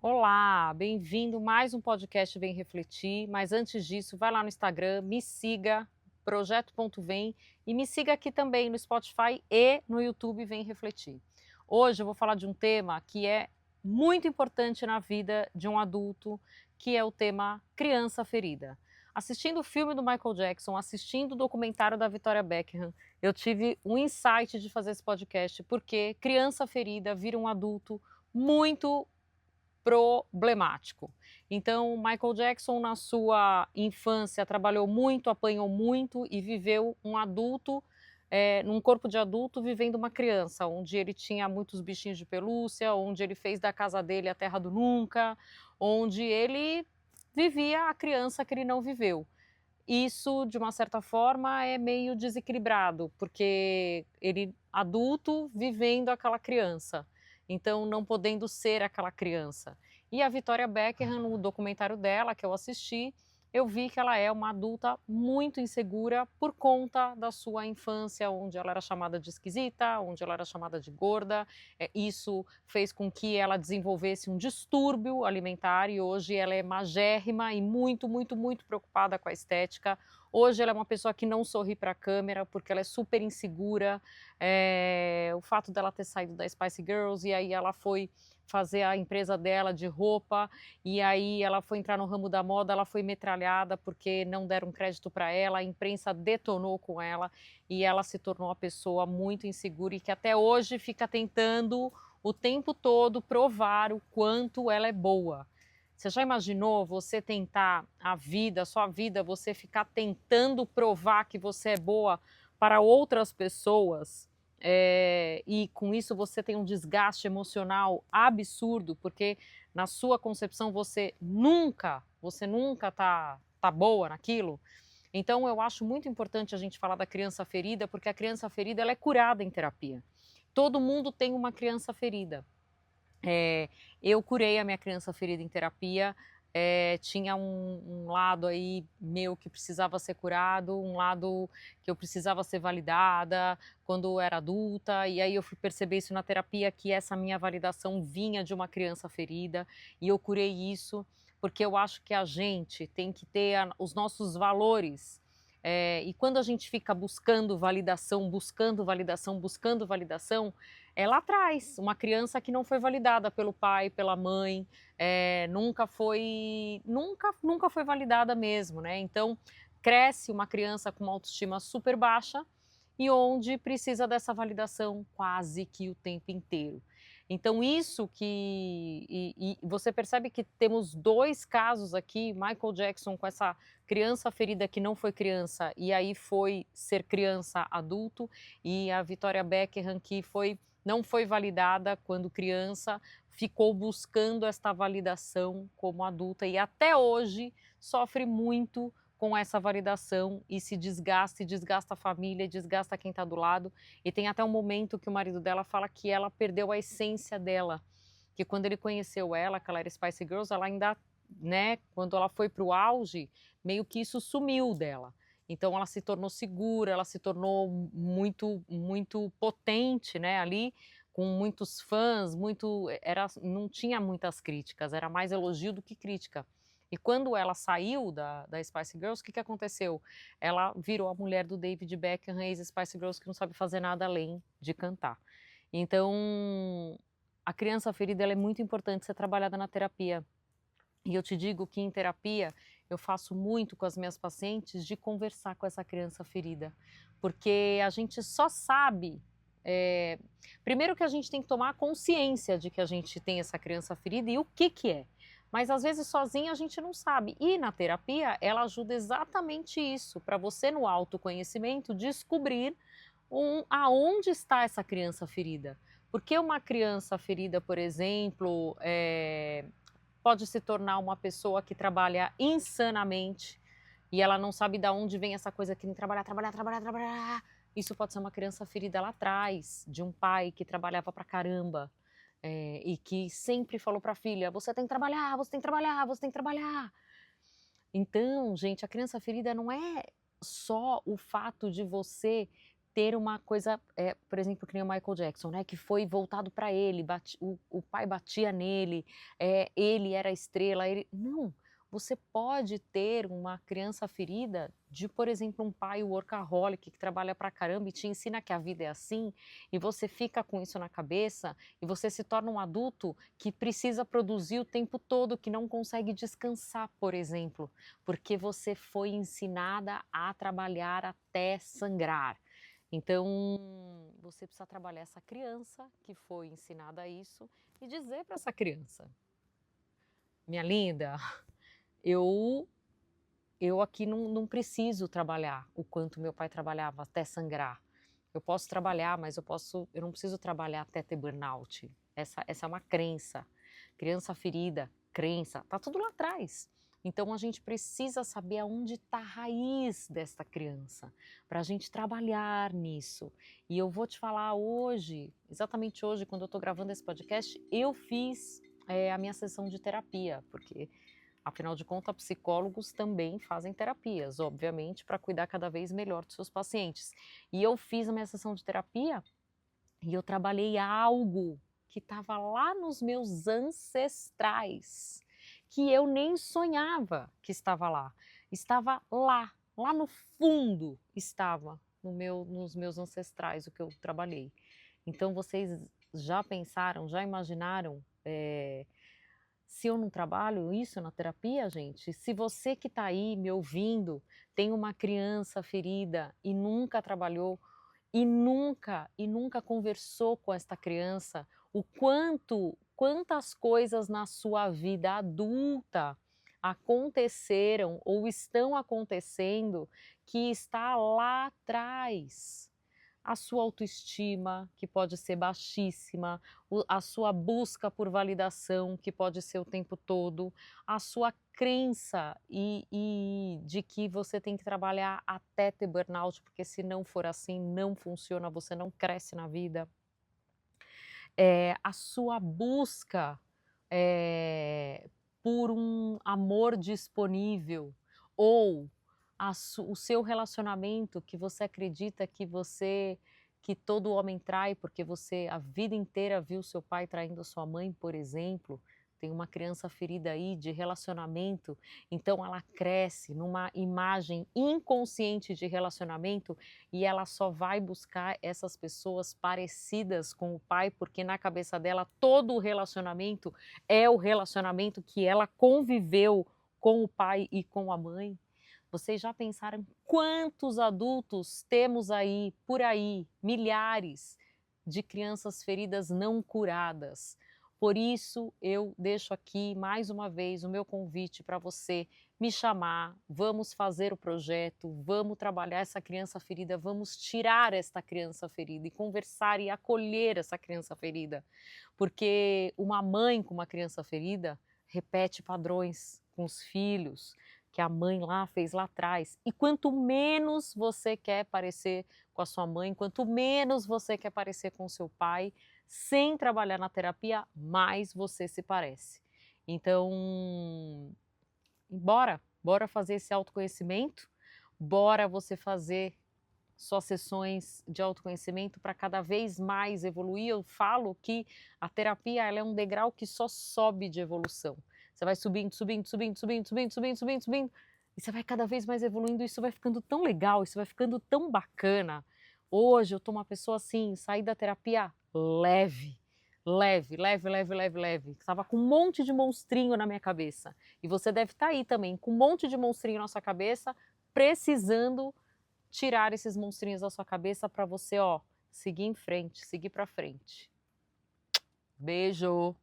Olá, bem-vindo mais um podcast Vem Refletir, mas antes disso, vai lá no Instagram, me siga, projeto.vem e me siga aqui também no Spotify e no YouTube Vem Refletir. Hoje eu vou falar de um tema que é muito importante na vida de um adulto, que é o tema criança ferida. Assistindo o filme do Michael Jackson, assistindo o documentário da Victoria Beckham, eu tive um insight de fazer esse podcast, porque criança ferida vira um adulto muito problemático. Então, Michael Jackson, na sua infância, trabalhou muito, apanhou muito e viveu um adulto, num corpo de adulto, vivendo uma criança, onde ele tinha muitos bichinhos de pelúcia, onde ele fez da casa dele a terra do nunca, onde ele vivia a criança que ele não viveu. Isso, de uma certa forma, é meio desequilibrado, porque ele adulto vivendo aquela criança, então não podendo ser aquela criança. E a Victoria Beckham, no documentário dela, que eu assisti, eu vi que ela é uma adulta muito insegura por conta da sua infância, onde ela era chamada de esquisita, onde ela era chamada de gorda. Isso fez com que ela desenvolvesse um distúrbio alimentar e hoje ela é magérrima e muito, muito, muito preocupada com a estética. Hoje ela é uma pessoa que não sorri para a câmera porque ela é super insegura. O fato dela ter saído da Spice Girls e aí ela foi fazer a empresa dela de roupa e aí ela foi entrar no ramo da moda, ela foi metralhada porque não deram crédito para ela, a imprensa detonou com ela e ela se tornou uma pessoa muito insegura e que até hoje fica tentando o tempo todo provar o quanto ela é boa. Você já imaginou você tentar a vida, a sua vida, você ficar tentando provar que você é boa para outras pessoas? E com isso você tem um desgaste emocional absurdo, porque na sua concepção você nunca tá boa naquilo. Então eu acho muito importante a gente falar da criança ferida, porque a criança ferida ela é curada em terapia. Todo mundo tem uma criança ferida. Eu curei a minha criança ferida em terapia, tinha um lado aí meu que precisava ser curado, um lado que eu precisava ser validada quando eu era adulta, e aí eu fui perceber isso na terapia, que essa minha validação vinha de uma criança ferida, e eu curei isso, porque eu acho que a gente tem que ter os nossos valores. E quando a gente fica buscando validação, buscando validação, buscando validação, lá atrás, uma criança que não foi validada pelo pai, pela mãe, nunca foi validada mesmo, né? Então, cresce uma criança com uma autoestima super baixa e onde precisa dessa validação quase que o tempo inteiro. Então, isso que. E você percebe que temos dois casos aqui: Michael Jackson com essa criança ferida que não foi criança e aí foi ser criança adulto, e a Victoria Beckham que não foi validada quando criança, ficou buscando esta validação como adulta e até hoje sofre muito com essa validação e desgasta a família, desgasta quem está do lado. E tem até um momento que o marido dela fala que ela perdeu a essência dela, que quando ele conheceu ela, que ela era Spice Girls, ela ainda, né, quando ela foi para o auge, meio que isso sumiu dela. Então ela se tornou segura, ela se tornou muito muito potente, né, ali, com muitos fãs, não tinha muitas críticas, era mais elogio do que crítica. E quando ela saiu da Spice Girls, o que que aconteceu? Ela virou a mulher do David Beckham, ex-Spice Girls, que não sabe fazer nada além de cantar. Então, a criança ferida ela é muito importante ser trabalhada na terapia. E eu te digo que em terapia eu faço muito com as minhas pacientes de conversar com essa criança ferida, porque a gente só sabe. eh, Primeiro que a gente tem que tomar consciência de que a gente tem essa criança ferida e o que que é. Mas às vezes sozinha a gente não sabe. E na terapia ela ajuda exatamente isso, para você no autoconhecimento descobrir aonde está essa criança ferida. Porque uma criança ferida, por exemplo, pode se tornar uma pessoa que trabalha insanamente e ela não sabe de onde vem essa coisa que tem que trabalhar, trabalhar, trabalhar, trabalhar. Isso pode ser uma criança ferida lá atrás, de um pai que trabalhava pra caramba, e que sempre falou para a filha: "Você tem que trabalhar, você tem que trabalhar, você tem que trabalhar". Então, gente, a criança ferida não é só o fato de você ter uma coisa, por exemplo, que nem o Michael Jackson, né, que foi voltado para ele, o pai batia nele, ele era a estrela, não, você pode ter uma criança ferida de, por exemplo, um pai workaholic que trabalha pra caramba e te ensina que a vida é assim, e você fica com isso na cabeça, e você se torna um adulto que precisa produzir o tempo todo, que não consegue descansar, por exemplo, porque você foi ensinada a trabalhar até sangrar. Então, você precisa trabalhar essa criança que foi ensinada a isso e dizer para essa criança: minha linda, eu aqui não preciso trabalhar o quanto meu pai trabalhava até sangrar. Eu posso trabalhar, mas eu não preciso trabalhar até ter burnout. Essa é uma crença. Criança ferida, crença, tá tudo lá atrás. Então a gente precisa saber aonde está a raiz desta criança, para a gente trabalhar nisso. E eu vou te falar hoje, exatamente hoje, quando eu estou gravando esse podcast, eu fiz a minha sessão de terapia, porque afinal de contas, psicólogos também fazem terapias, obviamente, para cuidar cada vez melhor dos seus pacientes. E eu fiz a minha sessão de terapia e eu trabalhei algo que estava lá nos meus ancestrais, que eu nem sonhava que estava lá. Estava lá no fundo estava nos meus ancestrais o que eu trabalhei. Então vocês já pensaram, já imaginaram se eu não trabalho isso na terapia, gente? Se você que está aí me ouvindo tem uma criança ferida e nunca trabalhou e nunca conversou com esta criança, quantas coisas na sua vida adulta aconteceram ou estão acontecendo que está lá atrás. A sua autoestima, que pode ser baixíssima, a sua busca por validação, que pode ser o tempo todo, a sua crença e de que você tem que trabalhar até ter burnout, porque se não for assim, não funciona, você não cresce na vida. A sua busca por um amor disponível ou o seu relacionamento que você acredita que todo homem trai, porque você a vida inteira viu seu pai traindo a sua mãe, por exemplo, tem uma criança ferida aí de relacionamento, então ela cresce numa imagem inconsciente de relacionamento e ela só vai buscar essas pessoas parecidas com o pai, porque na cabeça dela todo o relacionamento é o relacionamento que ela conviveu com o pai e com a mãe. Vocês já pensaram quantos adultos temos aí, por aí, milhares de crianças feridas não curadas? Por isso, eu deixo aqui mais uma vez o meu convite para você me chamar, vamos fazer o projeto, vamos trabalhar essa criança ferida, vamos tirar esta criança ferida e conversar e acolher essa criança ferida. Porque uma mãe com uma criança ferida repete padrões com os filhos, que a mãe lá fez lá atrás. E quanto menos você quer parecer com a sua mãe, quanto menos você quer parecer com o seu pai, sem trabalhar na terapia, mais você se parece. Então, bora fazer esse autoconhecimento, bora você fazer suas sessões de autoconhecimento para cada vez mais evoluir. Eu falo que a terapia ela é um degrau que só sobe de evolução. Você vai subindo, subindo, subindo, subindo, subindo, subindo, subindo, subindo, e você vai cada vez mais evoluindo, isso vai ficando tão legal, isso vai ficando tão bacana. Hoje eu tô uma pessoa assim, saí da terapia leve, leve, leve, leve, leve, leve. Estava com um monte de monstrinho na minha cabeça. E você deve estar aí também, com um monte de monstrinho na sua cabeça, precisando tirar esses monstrinhos da sua cabeça para você, ó, seguir em frente, seguir para frente. Beijo!